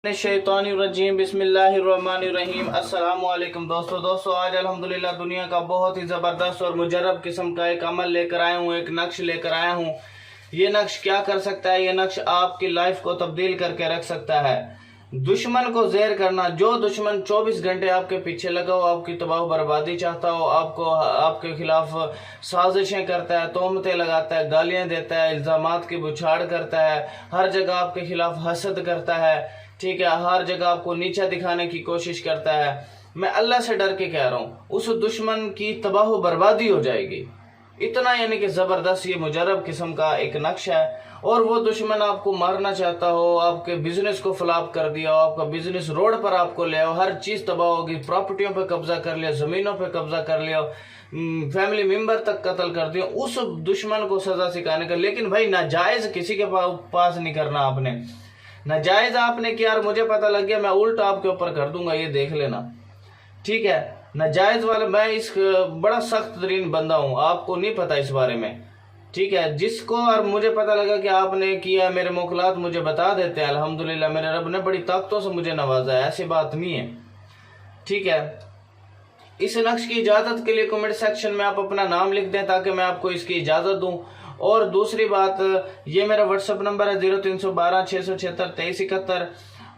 शैतानिर्रजीम बिस्मिल्लाहिर्रहमानिर्रहीम। अस्सलाम वालेकुम दोस्तों आज अल्हम्दुलिल्लाह दुनिया का बहुत ही ज़बरदस्त और मुजरब किस्म का एक अमल लेकर आया हूँ, एक नक्श लेकर आया हूँ। ये नक्श क्या कर सकता है? ये नक्श आपकी लाइफ को तब्दील करके रख सकता है। दुश्मन को ज़ेर करना। जो दुश्मन 24 घंटे आपके पीछे लगा हो, आपकी तबाह बर्बादी चाहता हो, आपको आपके खिलाफ साजिशें करता है, तोहमतें लगाता है, गालियाँ देता है, इल्ज़ामात की बुछाड़ करता है, हर जगह आपके खिलाफ हसद करता है, ठीक है, हर जगह आपको नीचा दिखाने की कोशिश करता है, मैं अल्लाह से डर के कह रहा हूँ उस दुश्मन की तबाह बर्बादी हो जाएगी। इतना यानी कि ज़बरदस्त ये मुजरब किस्म का एक नक्श है। और वो दुश्मन आपको मारना चाहता हो, आपके बिजनेस को फ्लॉप कर दिया हो, आपका बिजनेस रोड पर आपको ले आओ, हर चीज़ तबाह होगी, प्रॉपर्टियों पे कब्जा कर लिया, ज़मीनों पे कब्जा कर लिया, फैमिली मेंबर तक कत्ल कर दिया, उस दुश्मन को सज़ा सिखाने का। लेकिन भाई नाजायज़ किसी के पास नहीं करना आपने। नाजायज़ आपने किया और मुझे पता लग गया, मैं उल्टा आपके ऊपर कर दूंगा, ये देख लेना, ठीक है। नाजायज़ वाले मैं इस बड़ा सख्त तरीन बंदा हूँ, आपको नहीं पता इस बारे में, ठीक है। जिसको और मुझे पता लगा कि आपने किया, मेरे मुखलात मुझे बता देते हैं। अल्हम्दुलिल्लाह मेरे रब ने बड़ी ताकतों से मुझे नवाजा है, ऐसी बात नहीं है, ठीक है। इस नक्श की इजाज़त के लिए कमेंट सेक्शन में आप अपना नाम लिख दें ताकि मैं आपको इसकी इजाज़त दूं। और दूसरी बात, ये मेरा व्हाट्सअप नंबर है 0312 676 2371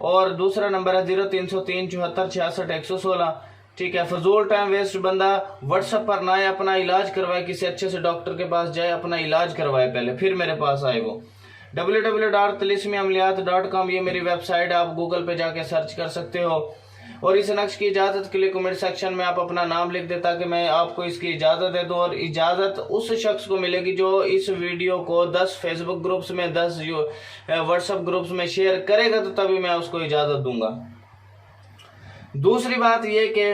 और दूसरा नंबर है 0303 74 66 116, ठीक है। फजूल टाइम वेस्ट बंदा व्हाट्सएप पर ना आए, अपना इलाज करवाए, किसी अच्छे से डॉक्टर के पास जाए, अपना इलाज करवाए पहले, फिर मेरे पास आए। वो www.tilismiamliat.com ये मेरी वेबसाइट है, आप गूगल पे जाके सर्च कर सकते हो। और इस नक्श की इजाज़त के लिए कमेंट सेक्शन में आप अपना नाम लिख दे ताकि मैं आपको इसकी इजाज़त दे दूँ। और इजाज़त उस शख्स को मिलेगी जो इस वीडियो को 10 फेसबुक ग्रुप्स में, 10 व्हाट्सएप ग्रुप्स में शेयर करेगा, तो तभी मैं उसको इजाज़त दूंगा। दूसरी बात ये कि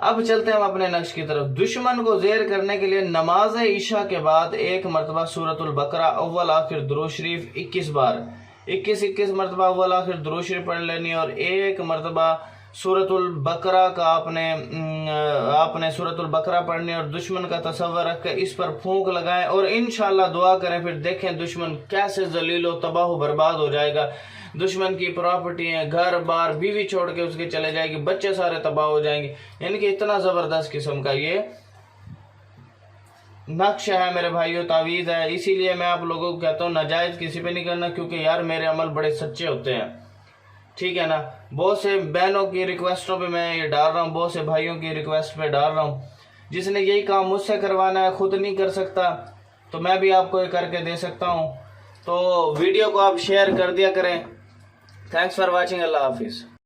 अब चलते हैं हम अपने नक्श की तरफ। दुश्मन को ज़ेर करने के लिए नमाज ईशा के बाद एक मरतबा सूरतुल बकरा अव्वल आखिर दुरूद शरीफ 21 बार, 21 मरतबा अव्वल आखिर दुरूद शरीफ पढ़ लेनी। और एक मरतबा सूरतुल बकरा का आपने सूरतुल बकरा पढ़नी और दुश्मन का तस्वर रख कर इस पर फूंक लगाएं और इंशाल्लाह दुआ करें। फिर देखें दुश्मन कैसे जलील व तबाह बर्बाद हो जाएगा। दुश्मन की प्रॉपर्टी है, घर बार, बीवी छोड़ के उसके चले जाएगी, बच्चे सारे तबाह हो जाएंगे। यानी कि इतना ज़बरदस्त किस्म का ये नक्श है मेरे भाइयों, तावीज़ है। इसीलिए मैं आप लोगों को कहता हूँ नाजायज़ किसी पे नहीं करना, क्योंकि यार मेरे अमल बड़े सच्चे होते हैं, ठीक है ना। बहुत से बहनों की रिक्वेस्टों पे मैं ये डाल रहा हूँ, बहुत से भाइयों की रिक्वेस्ट पे डाल रहा हूँ। जिसने यही काम मुझसे करवाना है, खुद नहीं कर सकता, तो मैं भी आपको ये करके दे सकता हूँ। तो वीडियो को आप शेयर कर दिया करें। Thanks for watching. अल्लाह हाफिज़।